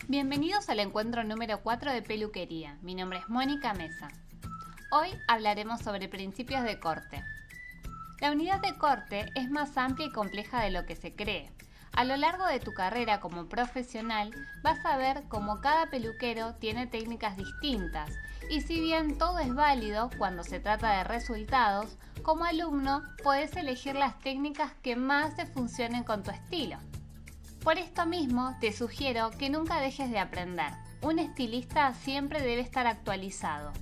Bienvenidos al encuentro número 4 de peluquería. Mi nombre es Mónica Mesa. Hoy hablaremos sobre principios de corte. La unidad de corte es más amplia y compleja de lo que se cree. A lo largo de tu carrera como profesional vas a ver cómo cada peluquero tiene técnicas distintas y si bien todo es válido cuando se trata de resultados, como alumno puedes elegir las técnicas que más te funcionen con tu estilo. Por esto mismo te sugiero que nunca dejes de aprender. Un estilista siempre debe estar actualizado.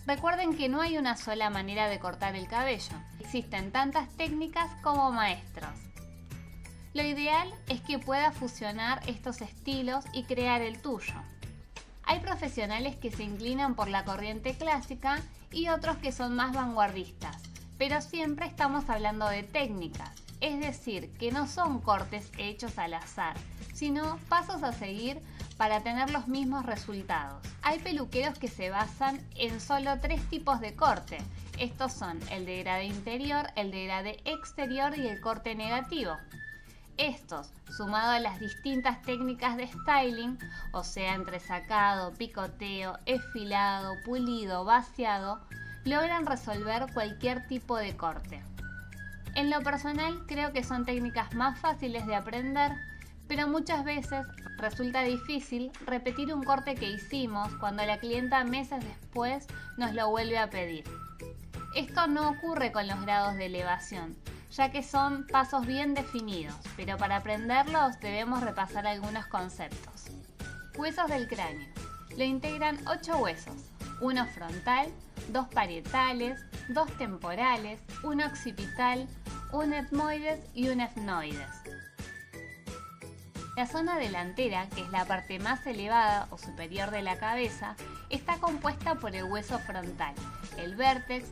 Recuerden que no hay una sola manera de cortar el cabello. Existen tantas técnicas como maestros. Lo ideal es que puedas fusionar estos estilos y crear el tuyo. Hay profesionales que se inclinan por la corriente clásica y otros que son más vanguardistas, pero siempre estamos hablando de técnicas. Es decir, que no son cortes hechos al azar, sino pasos a seguir para tener los mismos resultados. Hay peluqueros que se basan en solo 3 tipos de corte. Estos son el degradé interior, el degradé exterior y el corte negativo. Estos, sumado a las distintas técnicas de styling, o sea, entresacado, picoteo, enfilado, pulido, vaciado, logran resolver cualquier tipo de corte. En lo personal creo que son técnicas más fáciles de aprender, pero muchas veces resulta difícil repetir un corte que hicimos cuando la clienta meses después nos lo vuelve a pedir. Esto no ocurre con los grados de elevación, ya que son pasos bien definidos, pero para aprenderlos debemos repasar algunos conceptos. Huesos del cráneo. Lo integran 8 huesos, uno frontal, 2 parietales, 2 temporales, un occipital, un etmoides y un efnoides. La zona delantera, que es la parte más elevada o superior de la cabeza, está compuesta por el hueso frontal, el vértex,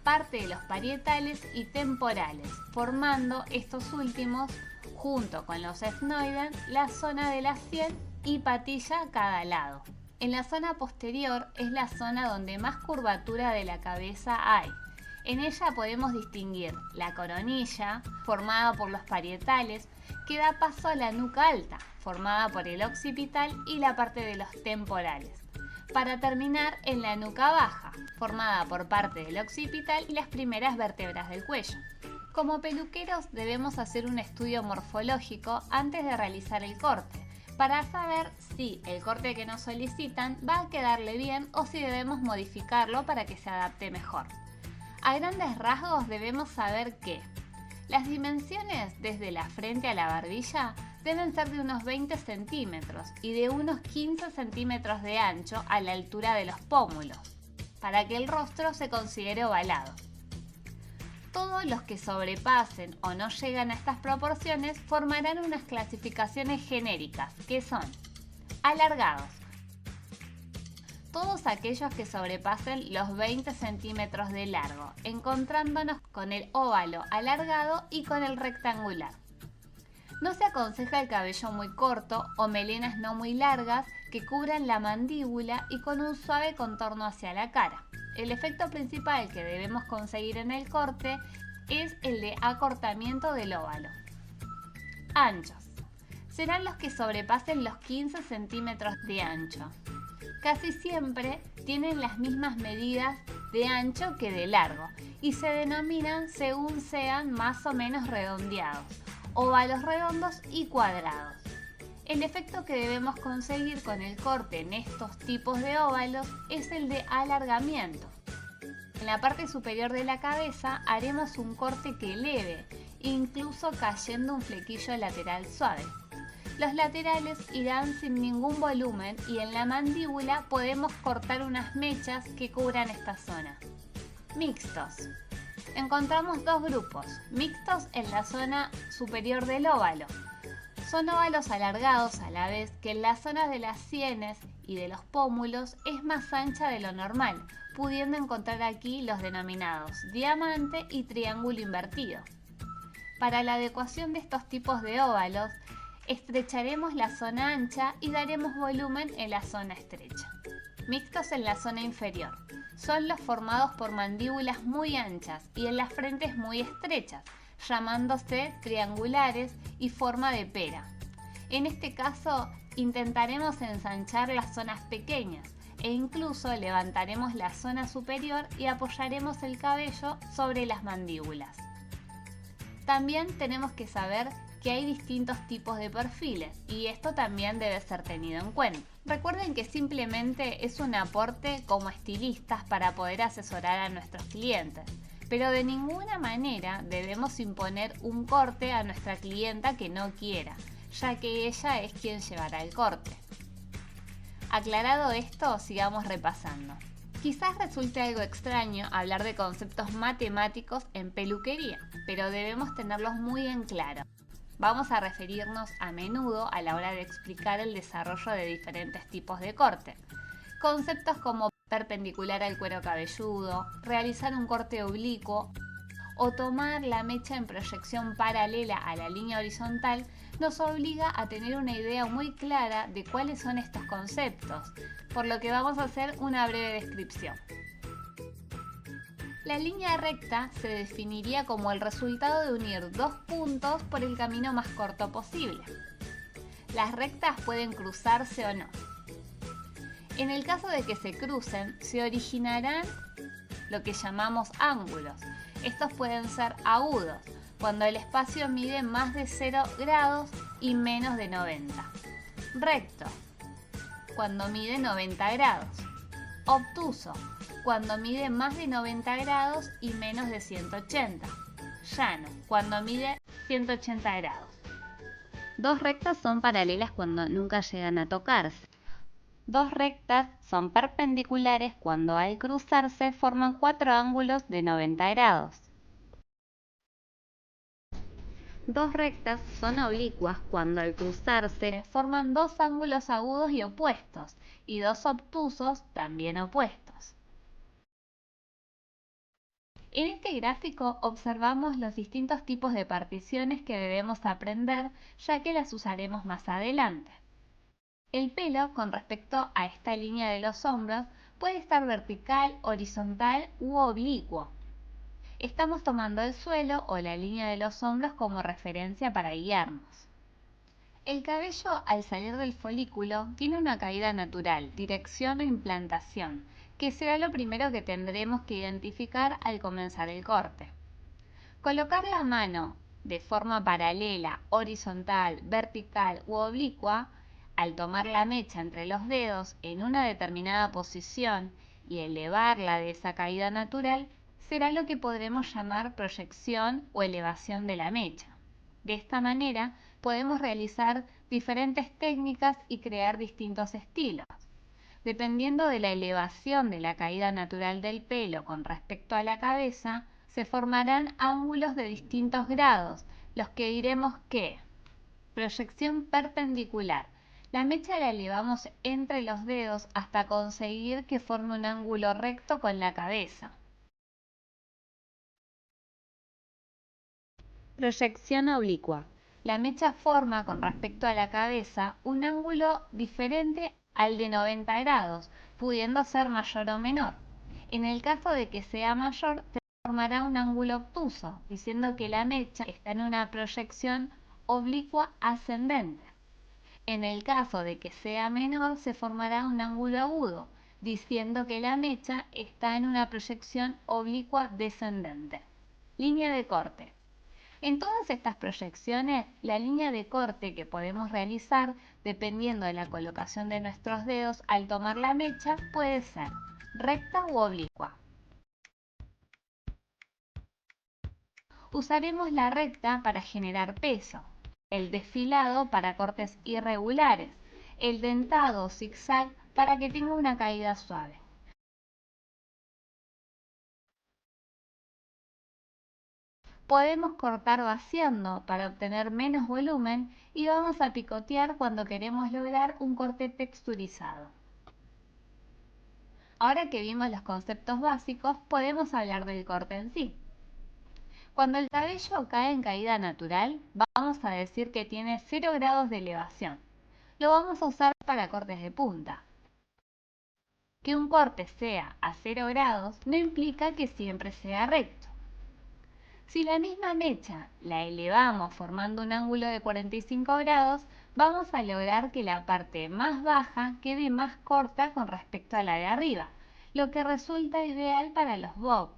parte de los parietales y temporales, formando estos últimos, junto con los efnoides, la zona de la sien y patilla a cada lado. En la zona posterior es la zona donde más curvatura de la cabeza hay. En ella podemos distinguir la coronilla, formada por los parietales, que da paso a la nuca alta, formada por el occipital y la parte de los temporales, para terminar en la nuca baja, formada por parte del occipital y las primeras vértebras del cuello. Como peluqueros debemos hacer un estudio morfológico antes de realizar el corte, para saber si el corte que nos solicitan va a quedarle bien o si debemos modificarlo para que se adapte mejor. A grandes rasgos debemos saber que las dimensiones desde la frente a la barbilla deben ser de unos 20 centímetros y de unos 15 centímetros de ancho a la altura de los pómulos, para que el rostro se considere ovalado. Todos los que sobrepasen o no llegan a estas proporciones formarán unas clasificaciones genéricas, que son alargados. Todos aquellos que sobrepasen los 20 centímetros de largo, encontrándonos con el óvalo alargado y con el rectangular. No se aconseja el cabello muy corto o melenas no muy largas que cubran la mandíbula y con un suave contorno hacia la cara. El efecto principal que debemos conseguir en el corte es el de acortamiento del óvalo. Anchos. Serán los que sobrepasen los 15 centímetros de ancho. Casi siempre tienen las mismas medidas de ancho que de largo y se denominan según sean más o menos redondeados, óvalos redondos y cuadrados. El efecto que debemos conseguir con el corte en estos tipos de óvalos es el de alargamiento. En la parte superior de la cabeza haremos un corte que eleve, incluso cayendo un flequillo lateral suave. Los laterales irán sin ningún volumen y en la mandíbula podemos cortar unas mechas que cubran esta zona. Mixtos. Encontramos 2 grupos, mixtos en la zona superior del óvalo. Son óvalos alargados a la vez que en la zona de las sienes y de los pómulos es más ancha de lo normal, pudiendo encontrar aquí los denominados diamante y triángulo invertido. Para la adecuación de estos tipos de óvalos, estrecharemos la zona ancha y daremos volumen en la zona estrecha. Mixtos en la zona inferior. Son los formados por mandíbulas muy anchas y en las frentes muy estrechas, llamándose triangulares y forma de pera. En este caso, intentaremos ensanchar las zonas pequeñas e incluso levantaremos la zona superior y apoyaremos el cabello sobre las mandíbulas. También tenemos que saber que hay distintos tipos de perfiles y esto también debe ser tenido en cuenta. Recuerden que simplemente es un aporte como estilistas para poder asesorar a nuestros clientes, pero de ninguna manera debemos imponer un corte a nuestra clienta que no quiera, ya que ella es quien llevará el corte. Aclarado esto, sigamos repasando. Quizás resulte algo extraño hablar de conceptos matemáticos en peluquería, pero debemos tenerlos muy en claro. Vamos a referirnos a menudo a la hora de explicar el desarrollo de diferentes tipos de corte. Conceptos como perpendicular al cuero cabelludo, realizar un corte oblicuo o tomar la mecha en proyección paralela a la línea horizontal nos obliga a tener una idea muy clara de cuáles son estos conceptos, por lo que vamos a hacer una breve descripción. La línea recta se definiría como el resultado de unir dos puntos por el camino más corto posible. Las rectas pueden cruzarse o no. En el caso de que se crucen, se originarán lo que llamamos ángulos. Estos pueden ser agudos, cuando el espacio mide más de 0 grados y menos de 90. Recto, cuando mide 90 grados. Obtuso, cuando mide más de 90 grados y menos de 180. Llano, cuando mide 180 grados. Dos rectas son paralelas cuando nunca llegan a tocarse. Dos rectas son perpendiculares cuando al cruzarse forman 4 ángulos de 90 grados. Dos rectas son oblicuas cuando al cruzarse forman dos ángulos agudos y opuestos, y dos obtusos también opuestos. En este gráfico observamos los distintos tipos de particiones que debemos aprender, ya que las usaremos más adelante. El pelo, con respecto a esta línea de los hombros, puede estar vertical, horizontal u oblicuo. Estamos tomando el suelo o la línea de los hombros como referencia para guiarnos. El cabello, al salir del folículo, tiene una caída natural, dirección o implantación, que será lo primero que tendremos que identificar al comenzar el corte. Colocar la mano de forma paralela, horizontal, vertical u oblicua, al tomar la mecha entre los dedos en una determinada posición y elevarla de esa caída natural, será lo que podremos llamar proyección o elevación de la mecha. De esta manera podemos realizar diferentes técnicas y crear distintos estilos. Dependiendo de la elevación de la caída natural del pelo con respecto a la cabeza, se formarán ángulos de distintos grados, los que diremos que proyección perpendicular. La mecha la elevamos entre los dedos hasta conseguir que forme un ángulo recto con la cabeza. Proyección oblicua. La mecha forma con respecto a la cabeza un ángulo diferente al de 90 grados, pudiendo ser mayor o menor. En el caso de que sea mayor, se formará un ángulo obtuso, diciendo que la mecha está en una proyección oblicua ascendente. En el caso de que sea menor, se formará un ángulo agudo, diciendo que la mecha está en una proyección oblicua descendente. Línea de corte. En todas estas proyecciones, la línea de corte que podemos realizar, dependiendo de la colocación de nuestros dedos al tomar la mecha, puede ser recta u oblicua. Usaremos la recta para generar peso, el desfilado para cortes irregulares, el dentado o zigzag para que tenga una caída suave. Podemos cortar vaciando para obtener menos volumen y vamos a picotear cuando queremos lograr un corte texturizado. Ahora que vimos los conceptos básicos, podemos hablar del corte en sí. Cuando el cabello cae en caída natural, vamos a decir que tiene 0 grados de elevación. Lo vamos a usar para cortes de punta. Que un corte sea a 0 grados no implica que siempre sea recto. Si la misma mecha la elevamos formando un ángulo de 45 grados, vamos a lograr que la parte más baja quede más corta con respecto a la de arriba, lo que resulta ideal para los bob.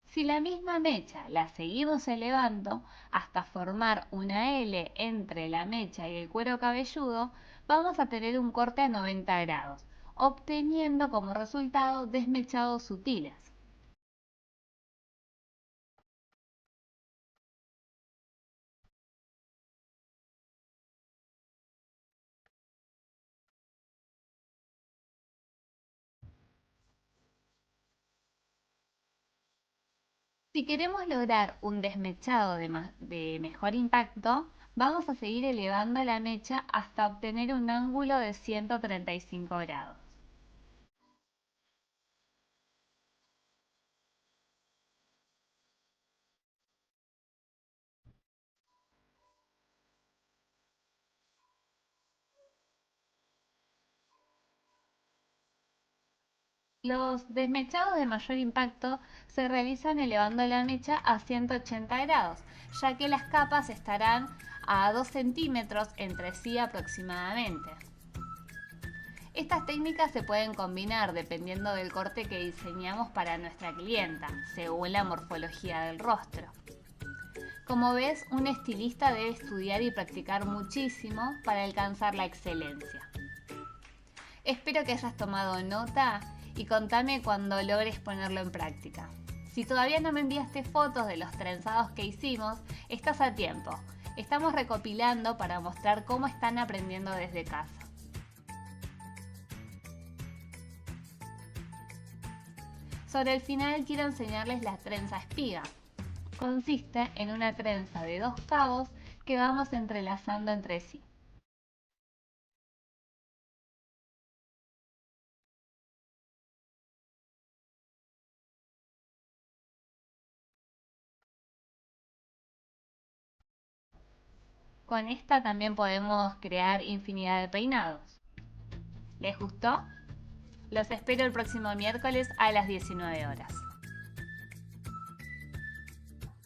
Si la misma mecha la seguimos elevando hasta formar una L entre la mecha y el cuero cabelludo, vamos a tener un corte a 90 grados, obteniendo como resultado desmechados sutiles. Si queremos lograr un desmechado de mejor impacto, vamos a seguir elevando la mecha hasta obtener un ángulo de 135 grados. Los desmechados de mayor impacto se realizan elevando la mecha a 180 grados, ya que las capas estarán a 2 centímetros entre sí aproximadamente. Estas técnicas se pueden combinar dependiendo del corte que diseñamos para nuestra clienta, según la morfología del rostro. Como ves, un estilista debe estudiar y practicar muchísimo para alcanzar la excelencia. Espero que hayas tomado nota y contame cuando logres ponerlo en práctica. Si todavía no me enviaste fotos de los trenzados que hicimos, estás a tiempo. Estamos recopilando para mostrar cómo están aprendiendo desde casa. Sobre el final quiero enseñarles la trenza espiga. Consiste en una trenza de 2 cabos que vamos entrelazando entre sí. Con esta también podemos crear infinidad de peinados. ¿Les gustó? Los espero el próximo miércoles a las 19 horas.